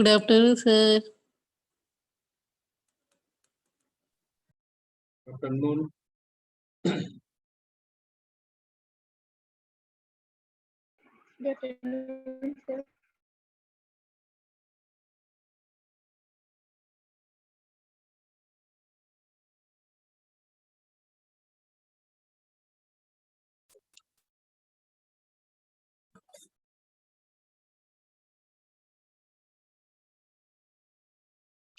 Good afternoon, sir. Afternoon. Good afternoon, sir.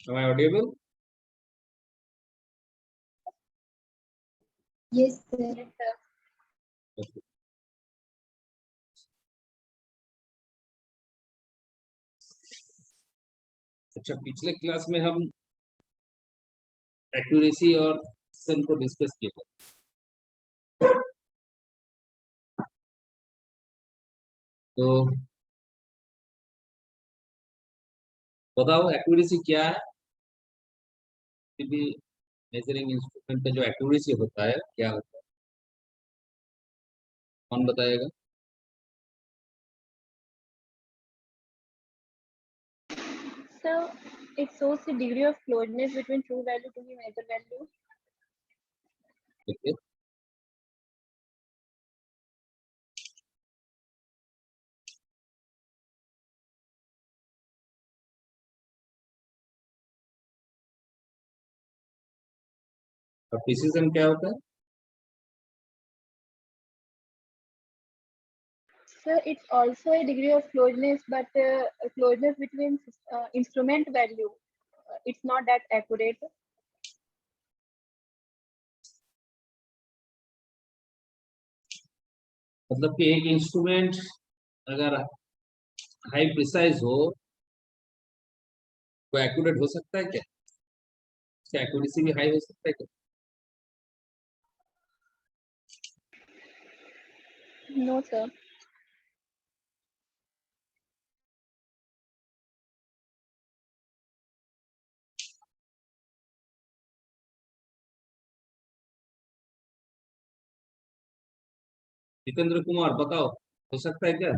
Am I audible? Yes, sir. Okay. अच्छा, पिछले class में हम accuracy और प्रिसिजन को डिस्कस किए थे। तो बताओ एक्यूरेसी क्या है? मेजरिंग इंस्ट्रूमेंट का जो एक्यूरेसी होता है क्या होता है? कौन बताएगा? So it shows the degree of closeness between true value to the measure value. Okay. और प्रिसिजन क्या होता है? So it's also a degree of closeness, but closeness between instrument value. It's not that accurate. मतलब कि एक instrument अगर high precise हो तो एक्यूरेट हो सकता है क्या? इसका एक्यूरेसी भी हाई हो सकता है क्या? No, sir. जितेंद्र कुमार बताओ, हो सकता है क्या?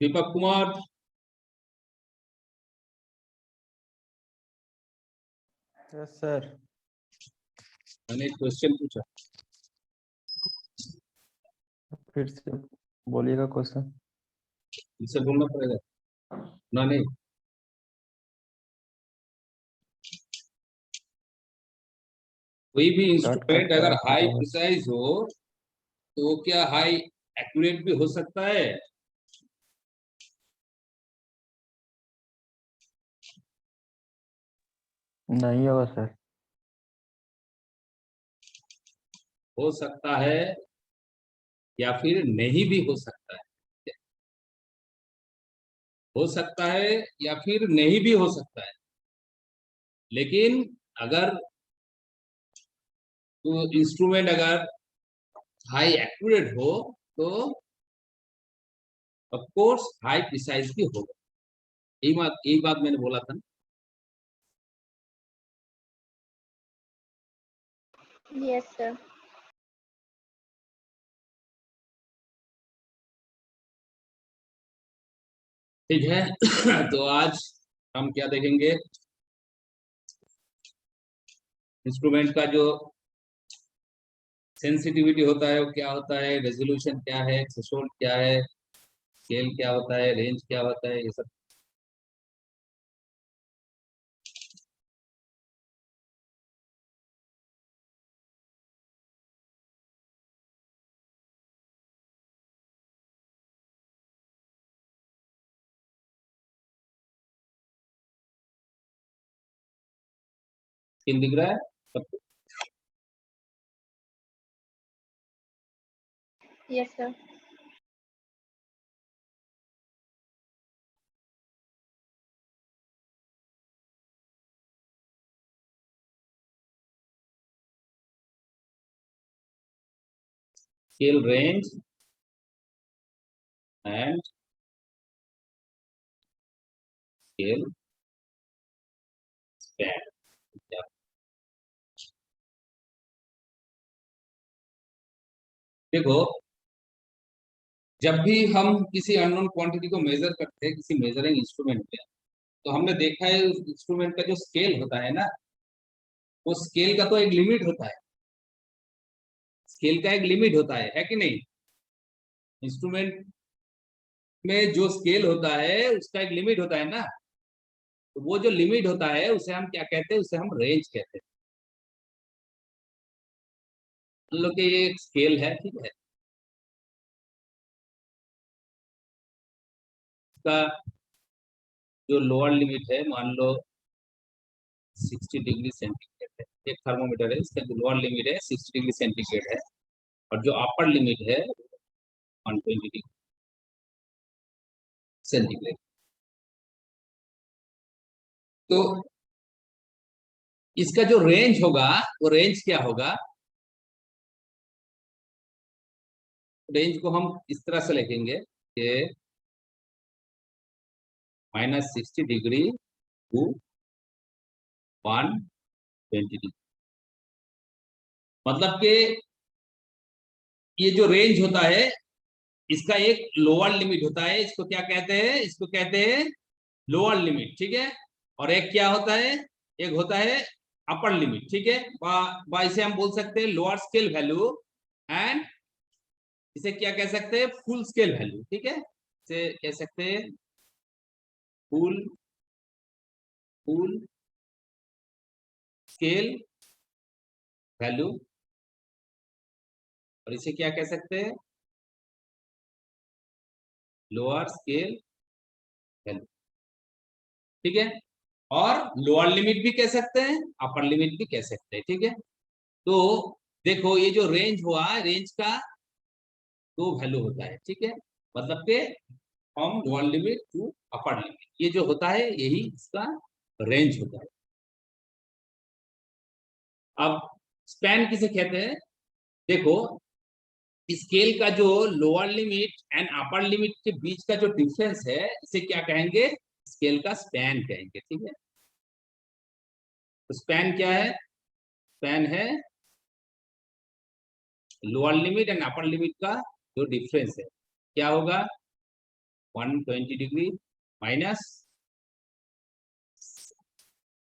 Deepak Kumar, yes sir. मैंने एक क्वेश्चन पूछा, फिर से बोलिएगा क्वेश्चन। इसे बोलना पड़ेगा ना? नहीं, कोई भी इंस्ट्रूमेंट अगर हाई प्रिसाइज हो तो क्या हाई एक्यूरेट भी हो सकता है? नहीं होगा सर। हो सकता है या फिर नहीं भी हो सकता है। हो सकता है या फिर नहीं भी हो सकता है, लेकिन अगर तो इंस्ट्रूमेंट अगर हाई एक्यूरेट हो तो ऑफ कोर्स हाई प्रिसाइज भी होगा। यही बात मैंने बोला था ना। Yes, sir. ठीक है। तो आज हम क्या देखेंगे? इंस्ट्रूमेंट का जो सेंसिटिविटी होता है वो क्या होता है, रेजोल्यूशन क्या है, थ्रेशोल्ड क्या है, स्केल क्या होता है, रेंज क्या होता है, ये सब। स्केल दिख रहा है सबको? Yes, sir. Scale range and scale span. देखो, जब भी हम किसी अननोन क्वांटिटी को मेजर करते हैं किसी मेजरिंग इंस्ट्रूमेंट में, तो हमने देखा है उस इंस्ट्रूमेंट का जो स्केल होता है ना, वो स्केल का तो एक लिमिट होता है। स्केल का एक लिमिट होता है कि नहीं? इंस्ट्रूमेंट में जो स्केल होता है उसका एक लिमिट होता है ना, तो वो जो लिमिट होता है उसे हम क्या कहते हैं? उसे हम रेंज कहते हैं। मान लो कि ये एक स्केल है, ठीक है, इसका जो लोअर लिमिट है मान लो 60 डिग्री सेंटीग्रेड है। एक थर्मोमीटर है, इसका जो लोअर लिमिट है 60 डिग्री सेंटीग्रेड है, और जो अपर लिमिट है 120 डिग्री सेंटीग्रेड। तो इसका जो रेंज होगा वो रेंज क्या होगा? रेंज को हम इस तरह से लिखेंगे कि -60 डिग्री टू 120 डिग्री। मतलब कि ये जो रेंज होता है इसका एक लोअर लिमिट होता है, इसको क्या कहते हैं? इसको कहते हैं लोअर लिमिट, ठीक है। और एक क्या होता है? एक होता है अपर लिमिट, ठीक है। इसे हम बोल सकते हैं लोअर स्केल वैल्यू, एंड इसे क्या कह सकते हैं? फुल स्केल वैल्यू, ठीक है। इसे कह सकते हैं फुल फुल स्केल वैल्यू, और इसे क्या कह सकते हैं? लोअर स्केल वैल्यू, ठीक है। और लोअर लिमिट भी कह सकते हैं, अपर लिमिट भी कह सकते हैं, ठीक है। तो देखो, ये जो रेंज हुआ, रेंज का दो वैल्यू होता है, ठीक है। मतलब के from lower limit to upper limit, ये जो होता है यही इसका रेंज होता है। अब स्पैन किसे कहते हैं? देखो, स्केल का जो lower limit and upper limit के बीच का जो डिफरेंस है इसे क्या कहेंगे? स्केल का स्पैन कहेंगे, ठीक है। तो स्पैन क्या है? स्पैन है lower limit and upper limit का जो डिफरेंस है, क्या होगा? 120 डिग्री माइनस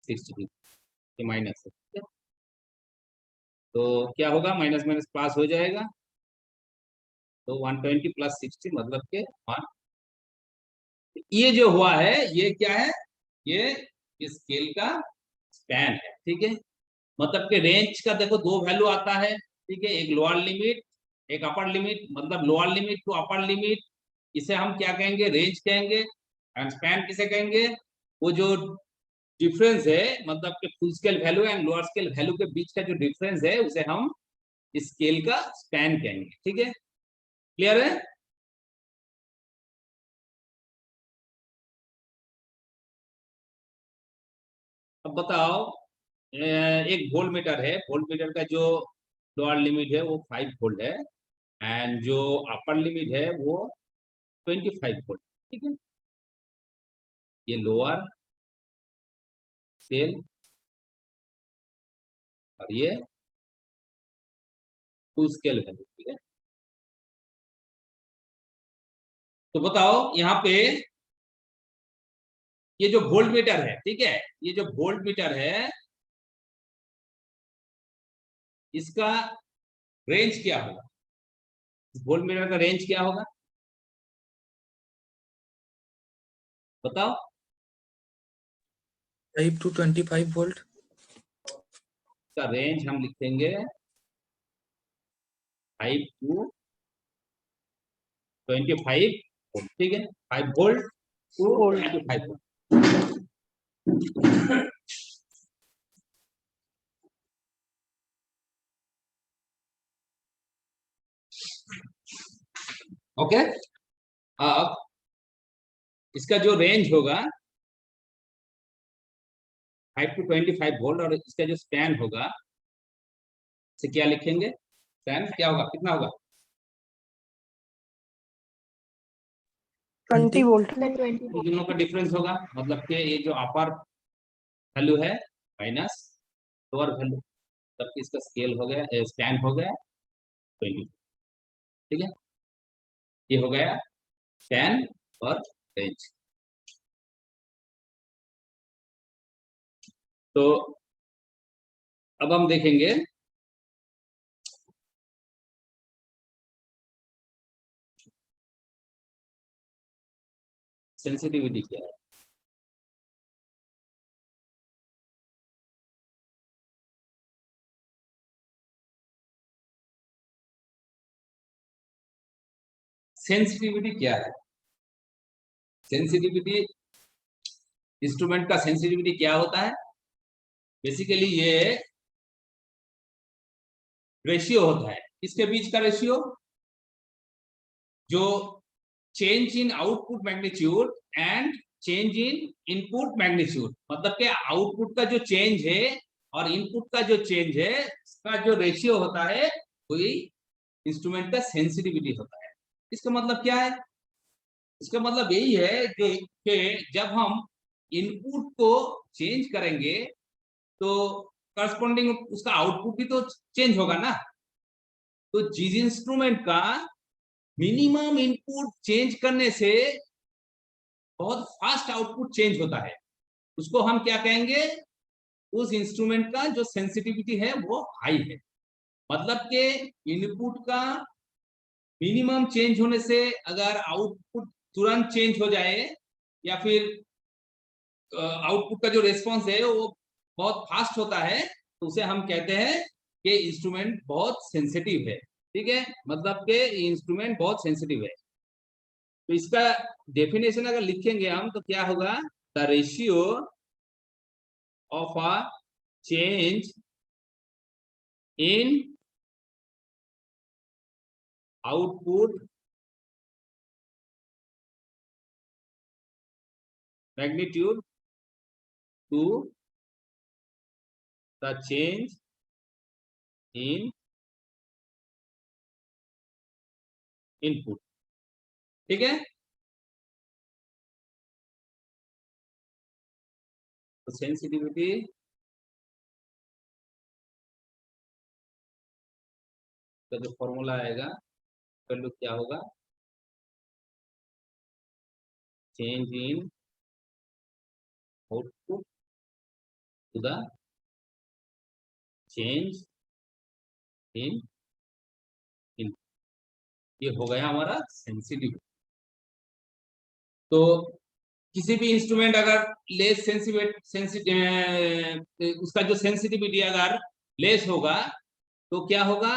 60 डिग्री माइनस है, ठीक है? तो क्या होगा? माइनस माइनस प्लस हो जाएगा, तो 120 प्लस 60 मतलब के 1। ये जो हुआ है ये क्या है? ये स्केल का स्पैन है, ठीक है। मतलब के रेंज का देखो दो वैल्यू आता है, ठीक है। एक लोअर लिमिट, एक अपर लिमिट। मतलब lower limit to upper limit, इसे हम क्या कहेंगे? रेंज कहेंगे। एंड स्पैन किसे कहेंगे? वो जो डिफरेंस है, मतलब के full scale value and lower scale value के बीच का जो डिफरेंस है उसे हम स्केल का स्पैन कहेंगे, ठीक है। क्लियर है? अब बताओ, एक वोल्ट मीटर है, वोल्ट मीटर का जो लोअर लिमिट है वो 5 वोल्ट है, एंड जो अपर लिमिट है वो 25 वोल्ट, ठीक है। ये लोअर स्केल और ये फुल स्केल वैल्यू, ठीक है। तो बताओ यहाँ पे ये जो वोल्ट मीटर है, ठीक है, ये जो वोल्ट मीटर है इसका रेंज क्या होगा? वोल्ट मीटर का रेंज क्या होगा? बताओ। 5 to 25 volt. इसका रेंज हम लिखेंगे 5 to 25 वोल्ट, ठीक है। 5 वोल्ट टू 25 वोल्ट। ओके। अब इसका जो रेंज होगा 5 to 25 वोल्ट, और इसका जो स्पैन होगा इसे क्या लिखेंगे? स्पैन क्या होगा? कितना होगा? 20 वोल्ट। the 20 in volt. दोनों का डिफरेंस होगा, मतलब कि ये जो अपर वैल्यू है माइनस लोअर वैल्यू, तब इसका स्केल हो गया, स्पैन हो गया 20। ठीक है, ये हो गया स्पैन और रेंज। तो अब हम देखेंगे सेंसिटिविटी क्या है। सेंसिटिविटी क्या है? सेंसिटिविटी, इंस्ट्रूमेंट का सेंसिटिविटी क्या होता है? बेसिकली ये रेशियो होता है, किसके बीच का रेशियो? जो change in output magnitude and change in input magnitude, मतलब कि आउटपुट का जो चेंज है और इनपुट का जो चेंज है, इसका जो रेशियो होता है वही इंस्ट्रूमेंट का सेंसिटिविटी होता है। इसका मतलब क्या है? इसका मतलब यही है कि जब हम इनपुट को चेंज करेंगे तो करस्पॉन्डिंग उसका आउटपुट भी तो चेंज होगा ना। तो जिस इंस्ट्रूमेंट का मिनिमम इनपुट चेंज करने से बहुत फास्ट आउटपुट चेंज होता है, उसको हम क्या कहेंगे? उस इंस्ट्रूमेंट का जो सेंसिटिविटी है वो हाई है। मतलब कि इनपुट का मिनिमम चेंज होने से अगर आउटपुट तुरंत चेंज हो जाए या फिर आउटपुट का जो रेस्पॉन्स है वो बहुत फास्ट होता है, तो उसे हम कहते हैं कि इंस्ट्रूमेंट बहुत सेंसिटिव है। ठीक है, मतलब कि इंस्ट्रूमेंट बहुत सेंसिटिव है। तो इसका डेफिनेशन अगर लिखेंगे हम तो क्या होगा? The ratio of a change in output magnitude to the change in input. ठीक है, तो सेंसिटिविटी का जो फॉर्मूला आएगा वैल्यू क्या होगा? Change in output to the change in input, ये हो गया हमारा सेंसिटिविटी। तो किसी भी इंस्ट्रूमेंट अगर लेस उसका जो सेंसिटिविटी अगर लेस होगा तो क्या होगा?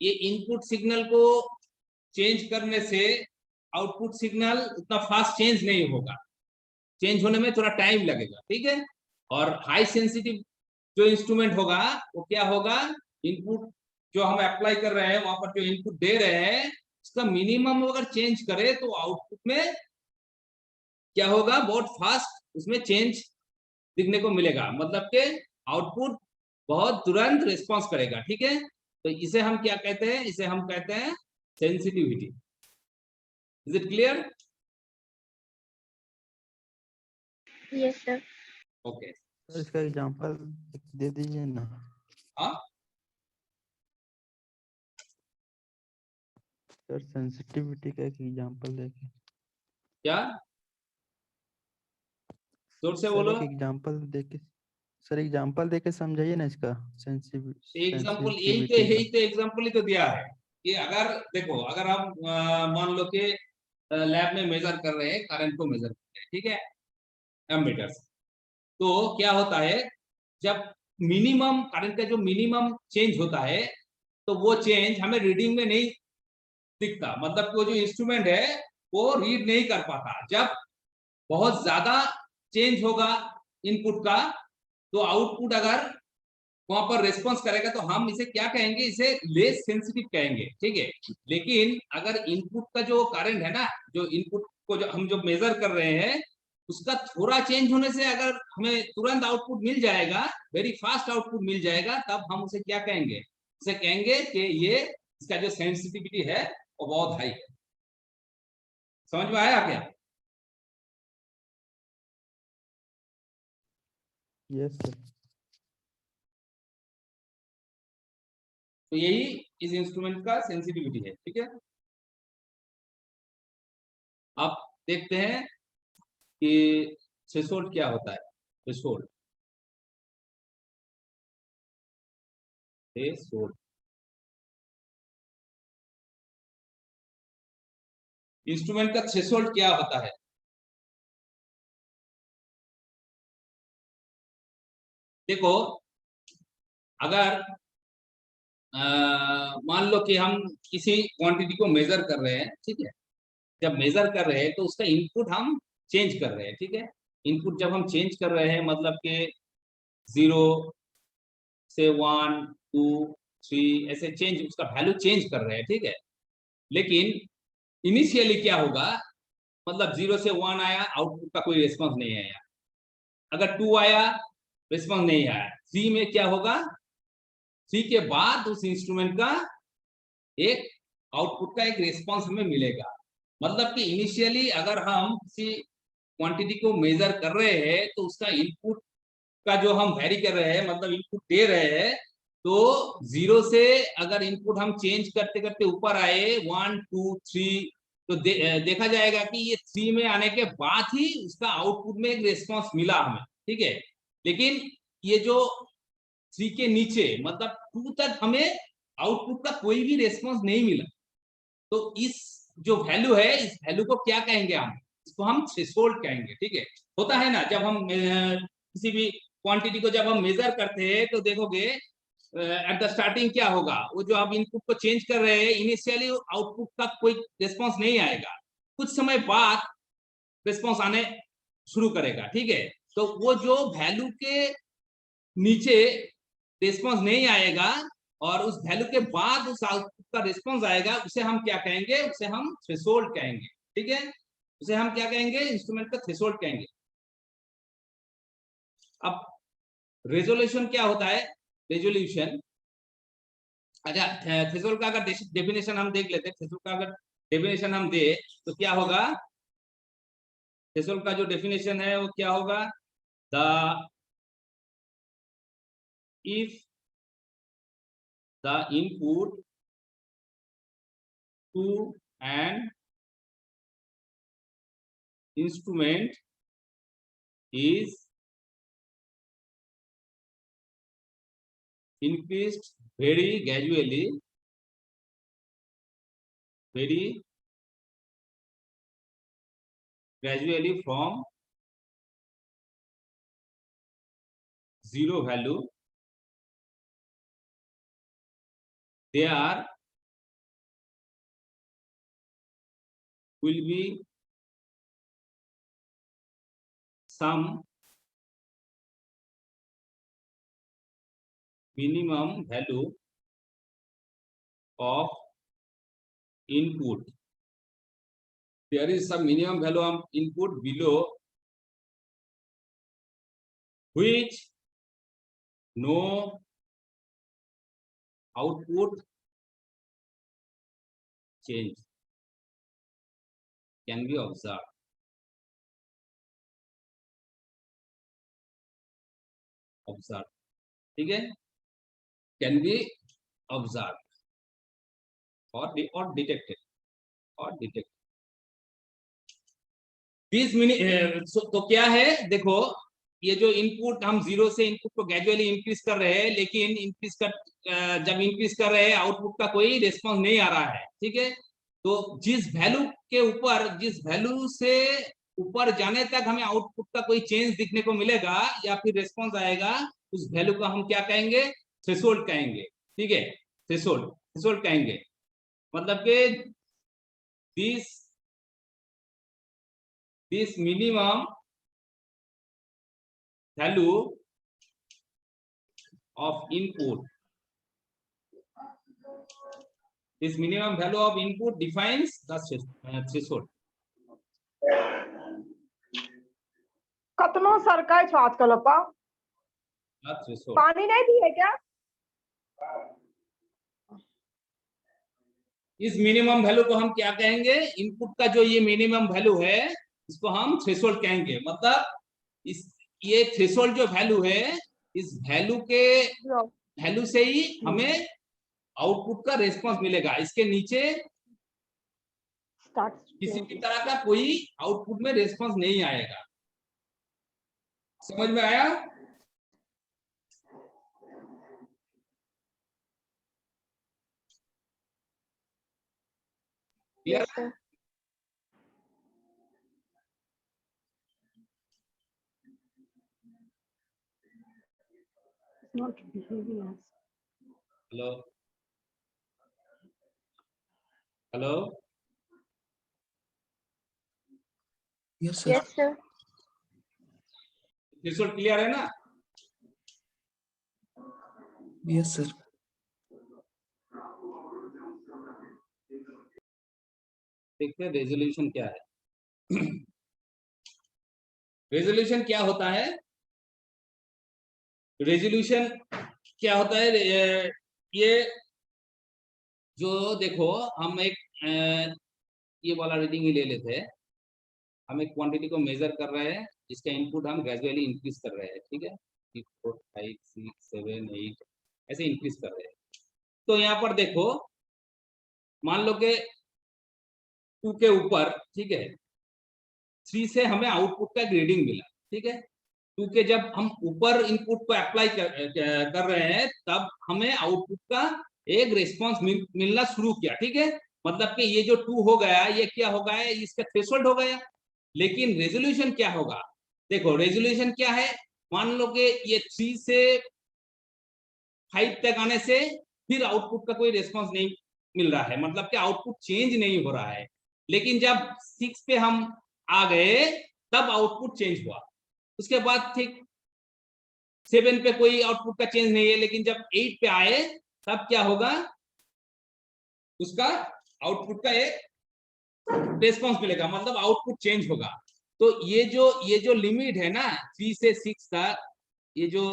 ये इनपुट सिग्नल को चेंज करने से आउटपुट सिग्नल उतना फास्ट चेंज नहीं होगा, चेंज होने में थोड़ा टाइम लगेगा। ठीक है, और हाई सेंसिटिव जो इंस्ट्रूमेंट होगा वो क्या होगा? इनपुट जो हम अप्लाई कर रहे हैं, वहां पर जो इनपुट दे रहे हैं उसका मिनिमम अगर चेंज करे तो आउटपुट में क्या होगा? बहुत फास्ट उसमें चेंज दिखने को मिलेगा, मतलब कि आउटपुट बहुत तुरंत रिस्पॉन्स करेगा। ठीक है, तो इसे हम क्या कहते हैं? इसे हम कहते हैं sensitivity. Is it clear? Yes, sir. Okay. Sir इसका एग्जांपल दे दीजिए ना। हाँ, सर सेंसिटिविटी का एक एग्जांपल देके। क्या? जोर से सर बोलो। एक एग्जांपल देके, सर एग्जांपल देके समझाइए ना इसका एग्जाम्पल सेंसिटिविटी यही का। तो एग्जाम्पल ही तो दिया है कि अगर देखो, अगर हम मान लो कि लैब में मेजर कर रहे हैं, करंट को मेजर कर रहे हैं, ठीक है, एमीटर से, तो क्या होता है? जब मिनिमम करंट का जो मिनिमम चेंज होता है तो वो चेंज हमें रीडिंग में नहीं दिखता, मतलब कि वो जो इंस्ट्रूमेंट है वो रीड नहीं कर पाता। जब बहुत ज्यादा चेंज होगा इनपुट का तो आउटपुट अगर वहां पर रेस्पॉन्स करेगा तो हम इसे क्या कहेंगे? इसे लेस सेंसिटिव कहेंगे। ठीक है, लेकिन अगर इनपुट का जो करंट है ना, जो इनपुट को जो हम मेजर कर रहे हैं उसका थोड़ा चेंज होने से अगर हमें तुरंत आउटपुट मिल जाएगा, वेरी फास्ट आउटपुट मिल जाएगा, तब हम उसे क्या कहेंगे? उसे कहेंगे कि ये इसका जो सेंसिटिविटी है वो बहुत हाई है। समझ में आया क्या? Yes sir. तो यही इस इंस्ट्रूमेंट का सेंसिटिविटी है। ठीक है, अब देखते हैं कि थ्रेशोल्ड क्या होता है। थ्रेशोल्ड इंस्ट्रूमेंट का थ्रेशोल्ड क्या होता है? देखो, अगर मान लो कि हम किसी क्वांटिटी को मेजर कर रहे हैं, ठीक है, जब मेजर कर रहे हैं तो उसका इनपुट हम चेंज कर रहे हैं। ठीक है, इनपुट जब हम चेंज कर रहे हैं मतलब कि 0 से 1 2 3 ऐसे चेंज, उसका वैल्यू चेंज कर रहे हैं। ठीक है, लेकिन इनिशियली क्या होगा, मतलब 0 से 1 आया, आउटपुट का कोई रिस्पॉन्स नहीं आया। अगर 2 आया, रिस्पॉन्स नहीं आया। 3 में क्या होगा, 3 के बाद उस इंस्ट्रूमेंट का एक आउटपुट का एक रिस्पॉन्स हमें मिलेगा। मतलब कि इनिशियली अगर हम किसी क्वांटिटी को मेजर कर रहे हैं तो उसका इनपुट का जो हम वेरी कर रहे हैं, मतलब इनपुट दे रहे हैं, तो 0 से अगर इनपुट हम चेंज करते करते ऊपर आए 1 2 3, तो देखा जाएगा कि ये 3 में आने के बाद ही उसका आउटपुट में एक रिस्पॉन्स मिला हमें। ठीक है, लेकिन ये जो 3 के नीचे मतलब 2 तक हमें आउटपुट का कोई भी रिस्पॉन्स नहीं मिला। तो इस जो वैल्यू है, इस वैल्यू को क्या कहेंगे हम? इसको हम थ्रेशोल्ड कहेंगे। ठीक है, होता है ना, जब हम किसी भी क्वांटिटी को जब हम मेजर करते हैं तो देखोगे एट द स्टार्टिंग क्या होगा, वो जो आप इनपुट को चेंज कर रहे हैं इनिशियली आउटपुट का कोई रिस्पॉन्स नहीं आएगा, कुछ समय बाद रिस्पॉन्स आने शुरू करेगा। ठीक है, तो वो जो वैल्यू के नीचे रिस्पॉन्स नहीं आएगा और उस वैल्यू के बाद उस आउटपुट का रिस्पॉन्स आएगा, उसे हम क्या कहेंगे? उसे हम थ्रेशोल्ड कहेंगे। ठीक है, उसे हम क्या कहेंगे? इंस्ट्रूमेंट का थ्रेशोल्ड कहेंगे। अब रेजोल्यूशन क्या होता है? रेजोल्यूशन, अच्छा, थ्रेशोल्ड का अगर डेफिनेशन हम देख लेते हैं, थ्रेशोल्ड का अगर डेफिनेशन हम दे तो क्या होगा? थ्रेशोल्ड का जो डेफिनेशन है वो क्या होगा? The if the input to an instrument is increased very gradually, from 0 value, there will be some minimum value of input. There is some minimum value of input below which no output change can be observed. ठीक है, can be observe और detected तो क्या है? देखो, ये जो input हम 0 से इनपुट को ग्रेजुअली इंक्रीज कर रहे हैं, लेकिन जब इंक्रीज कर रहे हैं आउटपुट का कोई रिस्पॉन्स नहीं आ रहा है। ठीक है, तो जिस वैल्यू के ऊपर, जिस वैल्यू से ऊपर जाने तक हमें आउटपुट का कोई चेंज दिखने को मिलेगा या फिर रिस्पॉन्स आएगा, उस वैल्यू का हम क्या कहेंगे? थ्रेशोल्ड कहेंगे। ठीक है, थ्रेशोल्ड कहेंगे। मतलब कि this minimum value of input, defines the threshold. कतनो सरकाय छो आजकल अपा, पानी नहीं दिए क्या? इस मिनिमम वैल्यू को हम क्या कहेंगे, इनपुट का जो ये मिनिमम वैल्यू है इसको हम थ्रेशोल्ड कहेंगे। मतलब इस ये थ्रेशोल्ड जो वैल्यू है, इस वैल्यू के वैल्यू से ही हमें आउटपुट का रिस्पांस मिलेगा। इसके नीचे किसी भी तरह का कोई आउटपुट में रिस्पांस नहीं आएगा। समझ में आया? Yes, sir. It's not behaving as. Hello hello, Yes, sir. Yes, sir. Threshold clear है ना? Yes, sir. देखते हैं रेजोल्यूशन क्या है। रेजोल्यूशन क्या होता है? रेजोल्यूशन क्या होता है? ये जो देखो, हम एक ये वाला रीडिंग ही ले लेते हैं। हम एक क्वांटिटी को मेजर कर रहे हैं, जिसका इनपुट हम ग्रेजुअली इंक्रीज कर रहे हैं। ठीक है, 4 5 6 7 8 ऐसे इंक्रीज कर रहे हैं। तो यहाँ पर देखो, मान लो कि 2 के ऊपर, ठीक है, 3 से हमें आउटपुट का रीडिंग मिला। ठीक है, 2 के जब हम ऊपर इनपुट को अप्लाई कर रहे हैं, तब हमें आउटपुट का एक रिस्पांस मिलना शुरू किया। ठीक है, मतलब कि ये जो 2 हो गया, ये क्या हो गया, इसका थ्रेशोल्ड हो गया। लेकिन रेजोल्यूशन क्या होगा? देखो, रेजोल्यूशन क्या है, मान लो कि ये 3 से 5 तक आने से फिर आउटपुट का कोई रिस्पांस नहीं मिल रहा है, मतलब कि आउटपुट चेंज नहीं हो रहा है। लेकिन जब 6 पे हम आ गए, तब आउटपुट चेंज हुआ। उसके बाद ठीक 7 पे कोई आउटपुट का चेंज नहीं है, लेकिन जब 8 पे आए, तब क्या होगा, उसका आउटपुट का एक रिस्पांस मिलेगा, मतलब आउटपुट चेंज होगा। तो ये जो लिमिट है ना 3 से 6 तक, ये जो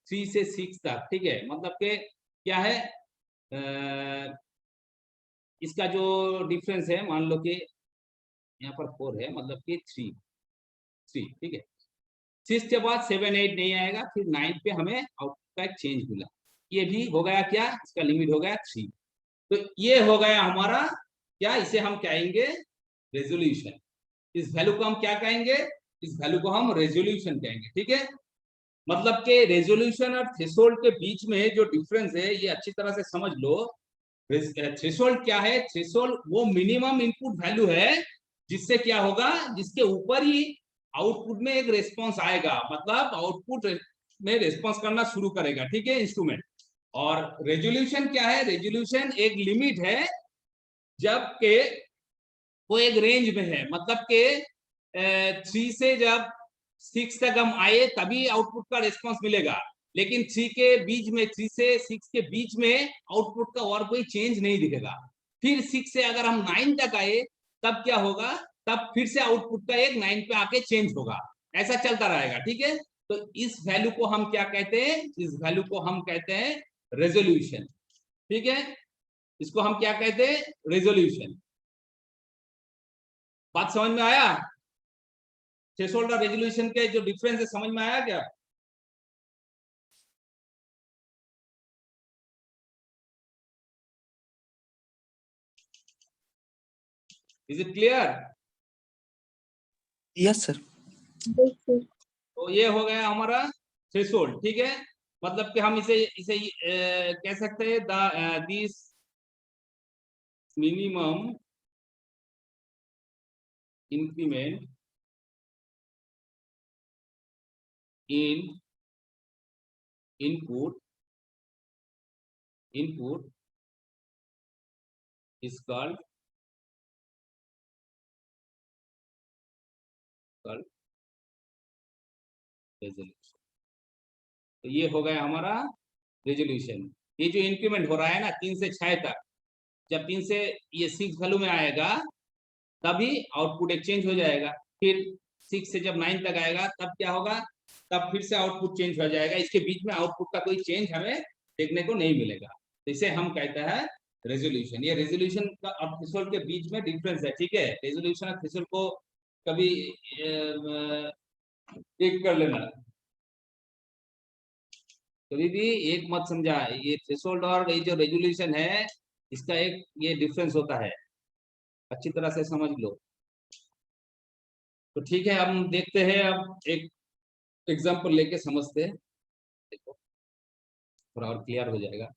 3 से 6 तक, ठीक है, मतलब के क्या है, इसका जो डिफरेंस है, मान लो कि यहाँ पर 4 है, मतलब कि 3, ठीक है। 6 के बाद 7 8 नहीं आएगा, फिर 9 पे हमें आउटपुट का एक चेंज मिला। ये भी हो गया क्या, इसका लिमिट हो गया 3। तो ये हो गया हमारा क्या, इसे हम कहेंगे रेजोल्यूशन। इस वैल्यू को हम क्या कहेंगे, इस वैल्यू को हम रेजोल्यूशन कहेंगे। ठीक है, मतलब के रेजोल्यूशन और थ्रेशोल्ड के बीच में जो डिफरेंस है, ये अच्छी तरह से समझ लो। थ्रेशोल्ड क्या है? थ्रेशोल्ड वो मिनिमम इनपुट वैल्यू है, जिससे क्या होगा, जिसके ऊपर ही आउटपुट में एक रिस्पांस आएगा, मतलब आउटपुट में रिस्पांस करना शुरू करेगा। ठीक है, इंस्ट्रूमेंट। और रेजोल्यूशन क्या है? रेजोल्यूशन एक लिमिट है, जबकि वो एक रेंज में है, मतलब के 3 से जब 6 तक हम आए, तभी आउटपुट का रिस्पांस मिलेगा। लेकिन 3 के बीच में, 3 से 6 के बीच में आउटपुट का और कोई चेंज नहीं दिखेगा। फिर 6 से अगर हम 9 तक आए, तब क्या होगा, तब फिर से आउटपुट का एक 9 पे आके चेंज होगा। ऐसा चलता रहेगा। ठीक है, तो इस वैल्यू को हम क्या कहते हैं, इस वैल्यू को हम कहते हैं रेजोल्यूशन। ठीक है, इसको हम क्या कहते हैं, रेजोल्यूशन। बात समझ में आया? थ्रेशोल्ड और रेजोल्यूशन के जो डिफरेंस है, समझ में आया क्या? Is it clear? Yes, sir. Yes, sir. तो ये हो गया हमारा थ्रेशोल्ड। ठीक है, मतलब कि हम इसे कह सकते हैं this minimum increment in input is called resolution. तो ये हो गया हमारा रेजोल्यूशन। ये जो इंक्रीमेंट हो रहा है ना 3 से 6 तक, जब 3 से ये 6 वैल्यू में आएगा, तभी आउटपुट एक चेंज हो जाएगा। फिर 6 से जब 9 तक आएगा, तब क्या होगा, तब फिर से आउटपुट चेंज हो जाएगा। इसके बीच में आउटपुट का कोई चेंज हमें देखने को नहीं मिलेगा। तो इसे हम कहते हैं रेजोल्यूशन, ये रेजोल्यूशन का और थ्रेशोल्ड के बीच में डिफरेंस है, ठीक है। रेजोल्यूशन और थ्रेशोल्ड को कभी एक कर लेना, कभी भी एक मत समझा। ये थ्रेशोल्ड और ये जो रेजोल्यूशन है इसका एक ये डिफरेंस होता है, अच्छी तरह से समझ लो। तो ठीक है, हम देखते हैं, अब एक एग्जांपल लेके समझते हैं, देखो थोड़ा और क्लियर हो जाएगा।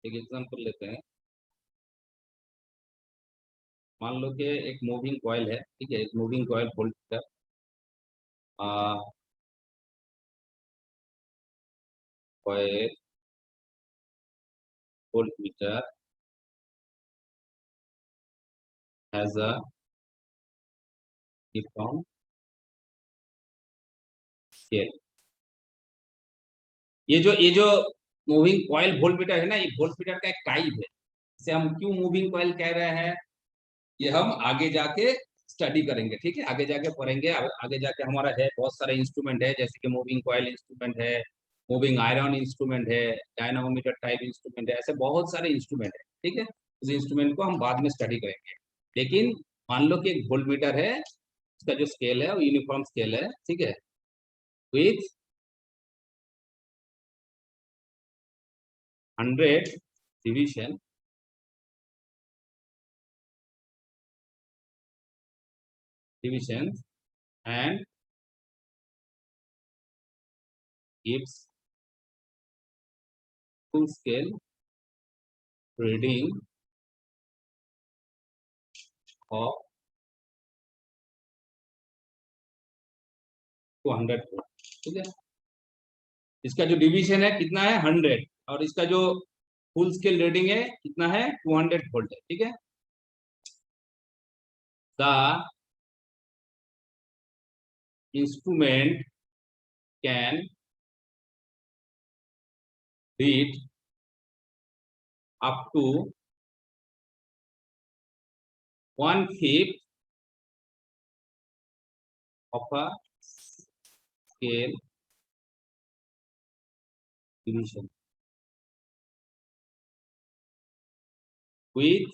एक एग्जांपल लेते हैं। मान लो कि एक मूविंग कॉइल है, ठीक है, एक moving coil voltmeter coil voltmeter has a uniform scale. ये जो मूविंग कॉइल वोल्टमीटर है ना, ये वोल्टमीटर का एक टाइप है। इसे हम क्यों मूविंग कॉइल कह रहे हैं, ये हम आगे जाके स्टडी करेंगे, ठीक है, आगे जाके पढ़ेंगे। आगे जाके हमारा है बहुत सारे इंस्ट्रूमेंट है, जैसे कि मूविंग कॉइल इंस्ट्रूमेंट है, मूविंग आयरन इंस्ट्रूमेंट है, डायनामोमीटर टाइप इंस्ट्रूमेंट है, ऐसे बहुत सारे इंस्ट्रूमेंट है, ठीक है। उस इंस्ट्रूमेंट को हम बाद में स्टडी करेंगे। लेकिन मान लो कि एक वोल्टमीटर है, उसका जो स्केल है वो यूनिफॉर्म स्केल है, ठीक है, with 100 division and gives full scale reading of 200 volt, ठीक है। इसका जो डिवीजन है कितना है 100, और इसका जो फुल स्केल रीडिंग है कितना है 200 वोल्ट है, ठीक है। The instrument can read up to 1/5 of a scale division with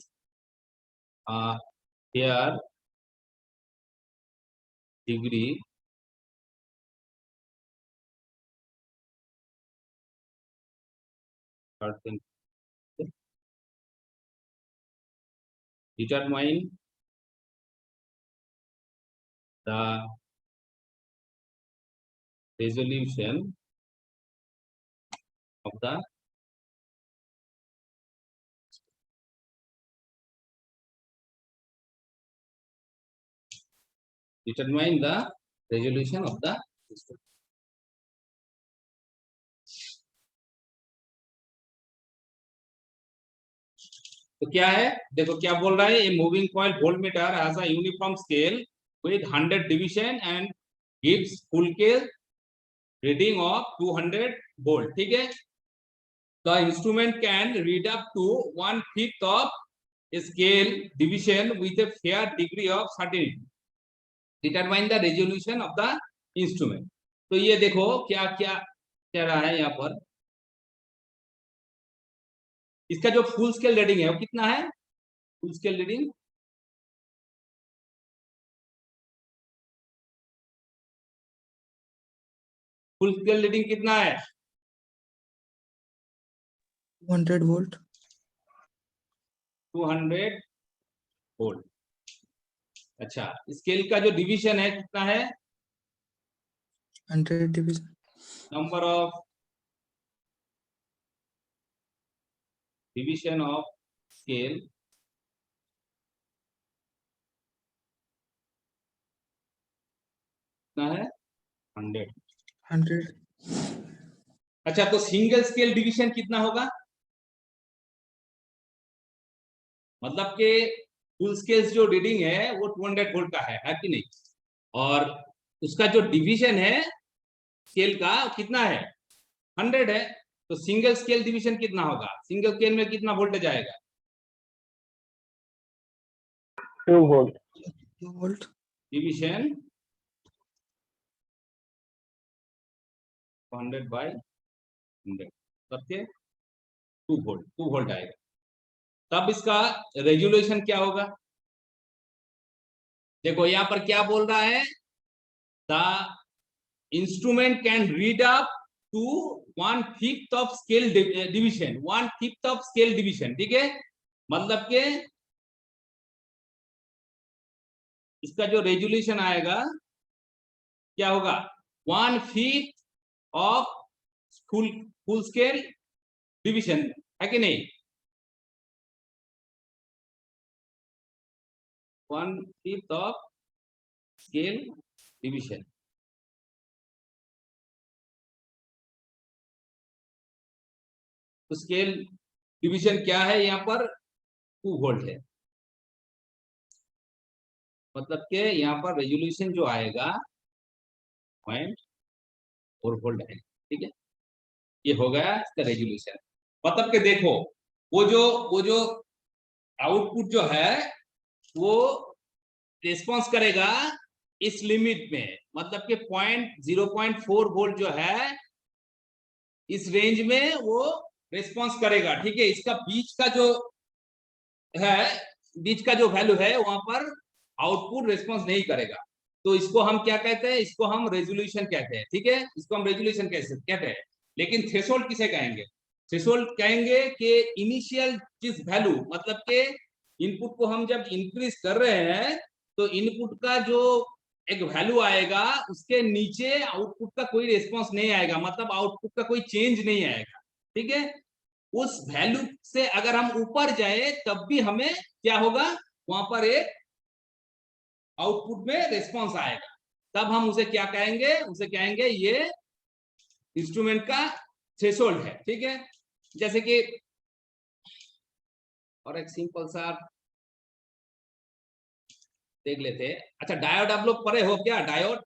a higher degree percent. Determine the resolution of the system. तो क्या है, देखो क्या बोल रहा है, ये moving coil voltmeter has a uniform scale with 100 division and gives full scale reading of 200 volt, ठीक है। The instrument can read up to 1/5 of a scale division with a fair degree of certainty. Determine the resolution of the instrument. तो ये देखो क्या क्या कह रहा है यहाँ पर, इसका जो फुल स्केल रीडिंग है वो कितना है, फुल स्केल रीडिंग कितना है 200 वोल्ट। 200 वोल्ट। अच्छा, स्केल का जो डिवीजन है कितना है 100 division, number of division of scale कितना है 100। 100। अच्छा, तो सिंगल स्केल डिवीजन कितना होगा, मतलब कि फुल स्केल जो रीडिंग है वो 200 वोल्ट का है कि नहीं, और उसका जो डिवीजन है स्केल का कितना है 100 है, तो सिंगल स्केल डिवीजन कितना होगा? सिंगल स्केल में कितना वोल्टेज आएगा? 2 volt. 2 volt. डिवीजन 100/100 सबके 2 वोल्ट आएगा। तब इसका रेजुलेशन क्या होगा? देखो यहाँ पर क्या बोल रहा है, the instrument can read up to 1/5 of scale division, 1/5 of scale division, ठीक है। मतलब के इसका जो रेजुलेशन आएगा क्या होगा? 1/5 ऑफ फुल स्केल डिवीजन, है कि नहीं? 1/5 ऑफ स्केल डिवीजन। तो स्केल डिवीजन क्या है? यहाँ पर 2 वोल्ट है, मतलब के यहाँ पर रेजोल्यूशन जो आएगा 0.4 वोल्ट है, ठीक है। ये हो गया इसका रेजोल्यूशन। मतलब के देखो वो जो आउटपुट जो है वो रिस्पॉन्स करेगा इस लिमिट में, मतलब के 0.4 वोल्ट जो है इस रेंज में वो रिस्पॉन्स करेगा, ठीक है। इसका बीच का जो है, बीच का जो वैल्यू है वहां पर आउटपुट रिस्पॉन्स नहीं करेगा। तो इसको हम क्या कहते हैं? इसको हम रेजोल्यूशन कहते हैं, ठीक है। इसको हम रेजोल्यूशन कहते हैं। लेकिन थ्रेशोल्ड किसे कहेंगे? थ्रेशोल्ड कहेंगे कि इनिशियल जिस वैल्यू, मतलब के इनपुट को हम जब इंक्रीज कर रहे हैं तो इनपुट का जो एक वैल्यू आएगा उसके नीचे आउटपुट का कोई रिस्पॉन्स नहीं आएगा, मतलब आउटपुट का कोई चेंज नहीं आएगा, ठीक है। उस वैल्यू से अगर हम ऊपर जाए तब भी हमें क्या होगा? वहां पर एक आउटपुट में रिस्पॉन्स आएगा। तब हम उसे क्या कहेंगे? उसे कहेंगे ये इंस्ट्रूमेंट का थ्रेशोल्ड है, ठीक है। जैसे कि और एक सिंपल सा देख लेते हैं। अच्छा, डायोड आप लोग पढ़े हो क्या? डायोड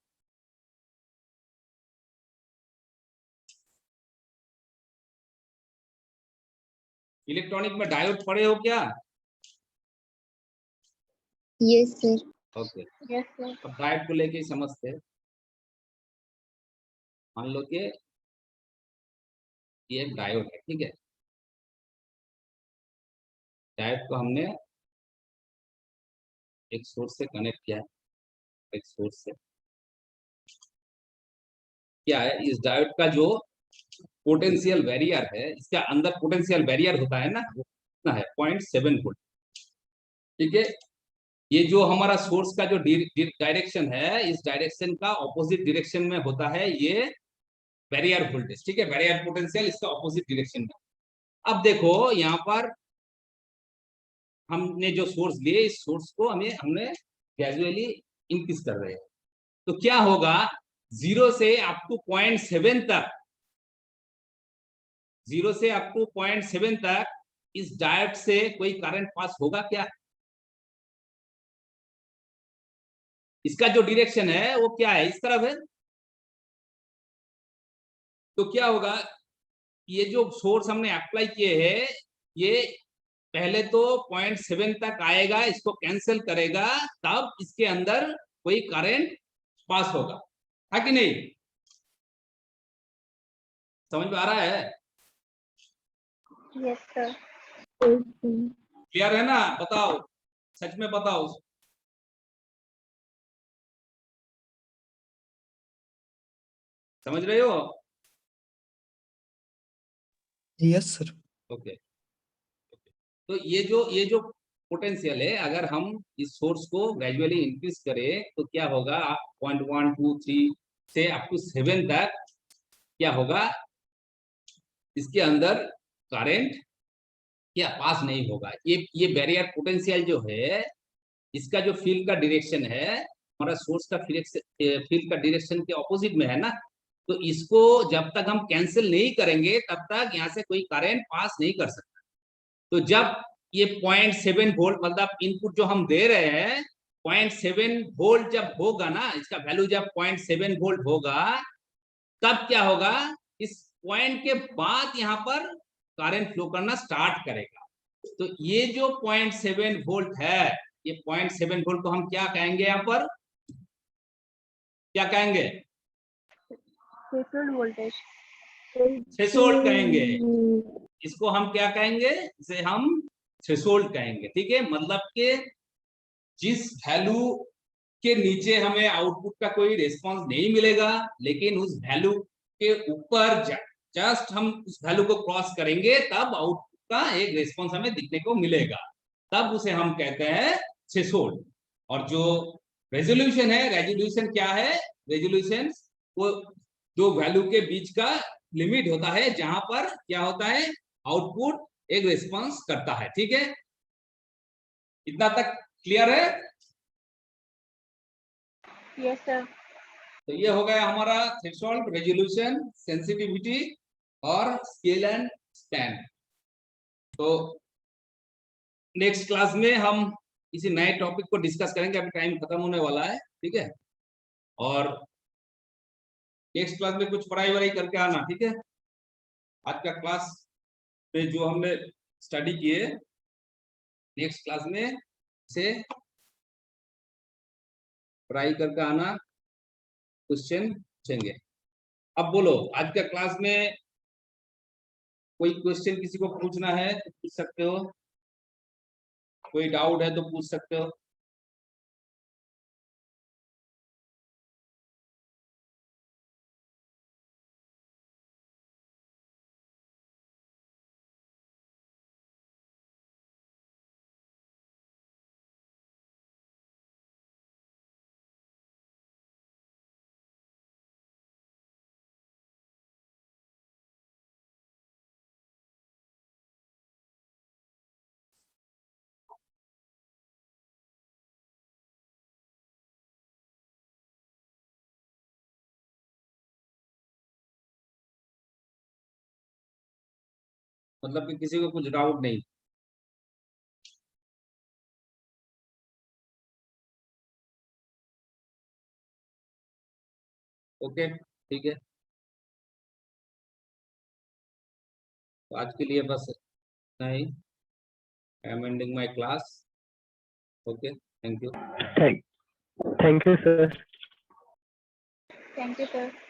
इलेक्ट्रॉनिक में डायोड पढ़े हो क्या? Yes sir. Okay, Yes, sir. अब डायोड को लेके समझते हैं। मान लो कि ये एक डायोड है, ठीक है। डायोड को हमने एक सोर्स से कनेक्ट किया है, एक सोर्स से क्या है, इस डायोड का जो पोटेंशियल बैरियर है, इसके अंदर पोटेंशियल बैरियर होता है ना, वो कितना है? 0.7 वोल्ट, ठीक है। ये जो हमारा सोर्स का जो डायरेक्शन है, इस डायरेक्शन का ऑपोजिट डायरेक्शन में होता है ये बैरियर वोल्टेज, ठीक है। बैरियर पोटेंशियल इसका ऑपोजिट डायरेक्शन में। अब देखो यहाँ पर हमने जो सोर्स लिए, इस सोर्स को हमने ग्रेजुअली इंक्रीज कर रहे हैं। तो क्या होगा? 0 से अप टू 0.7 तक, 0 से अप टू 0.7 तक इस डायोड से कोई करंट पास होगा क्या? इसका जो डायरेक्शन है वो क्या है? इस तरफ है। तो क्या होगा? ये जो सोर्स हमने अप्लाई किए हैं, ये पहले तो 0.7 तक आएगा, इसको कैंसिल करेगा, तब इसके अंदर कोई करंट पास होगा, है कि नहीं? समझ में आ रहा है? Yes, sir. क्लियर है ना? बताओ, सच में बताओ। समझ रहे हो? Yes, sir. ओके। तो ये जो पोटेंशियल है, अगर हम इस सोर्स को ग्रेजुअली इंक्रीज करें तो क्या होगा? 0.1 2 3 से अप टू 7 तक क्या होगा? इसके अंदर करंट क्या पास नहीं होगा। ये बैरियर पोटेंशियल जो है, इसका जो फील्ड का डायरेक्शन है, हमारा सोर्स का फील्ड का डायरेक्शन के ऑपोजिट में है ना, तो इसको जब तक हम कैंसिल नहीं करेंगे तब तक यहाँ से कोई करंट पास नहीं कर सकता। तो जब ये 0.7 वोल्ट, मतलब इनपुट जो हम दे रहे हैं 0.7 वोल्ट जब होगा ना, इसका वैल्यू जब 0.7 वोल्ट होगा, तब क्या होगा? इस पॉइंट के बाद यहाँ पर करंट फ्लो करना स्टार्ट करेगा। तो ये जो 0.7 वोल्ट है, ये 0.7 वोल्ट को हम क्या कहेंगे, यहाँ पर क्या कहेंगे, थ्रेशोल्ड वोल्टेज। थ्रेशोल्ड कहेंगे। इसको हम क्या कहेंगे, इसे हम थ्रेशोल्ड कहेंगे। ठीक है, मतलब कि जिस वैल्यू के नीचे हमें आउटपुट का कोई रिस्पांस नहीं मिलेगा, लेकिन उस वैल्यू के ऊपर जस्ट हम उस वैल्यू को क्रॉस करेंगे तब आउटपुट का एक रिस्पांस हमें दिखने को मिलेगा, तब उसे हम कहते हैं थ्रेशोल्ड। और जो रेजोल्यूशन है, रेजोल्यूशन क्या है, रेजोल्यूशन वो दो वैल्यू के बीच का लिमिट होता है जहां पर क्या होता है, आउटपुट एक रिस्पांस करता है। ठीक है, इतना तक क्लियर है? Yes sir. तो ये हो गया हमारा थ्रेशोल्ड, रेजोल्यूशन, सेंसिटिविटी और स्केल एंड स्पैन। तो नेक्स्ट क्लास में हम इसी नए टॉपिक को डिस्कस करेंगे, अभी टाइम खत्म होने वाला है। ठीक है, और नेक्स्ट क्लास में कुछ पढ़ाई वढ़ाई करके आना। ठीक है, आज का क्लास में जो हमने स्टडी किए, नेक्स्ट क्लास में से पढ़ाई करके आना, क्वेश्चन पूछेंगे। अब बोलो, आज का क्लास में कोई क्वेश्चन किसी को पूछना है तो पूछ सकते हो, कोई डाउट है तो पूछ सकते हो। मतलब कि किसी को कुछ डाउट नहीं। ओके, ठीक है, तो आज के लिए बस इतना ही। I am ending my class. Okay, thank you. Thank you, sir. Thank you sir.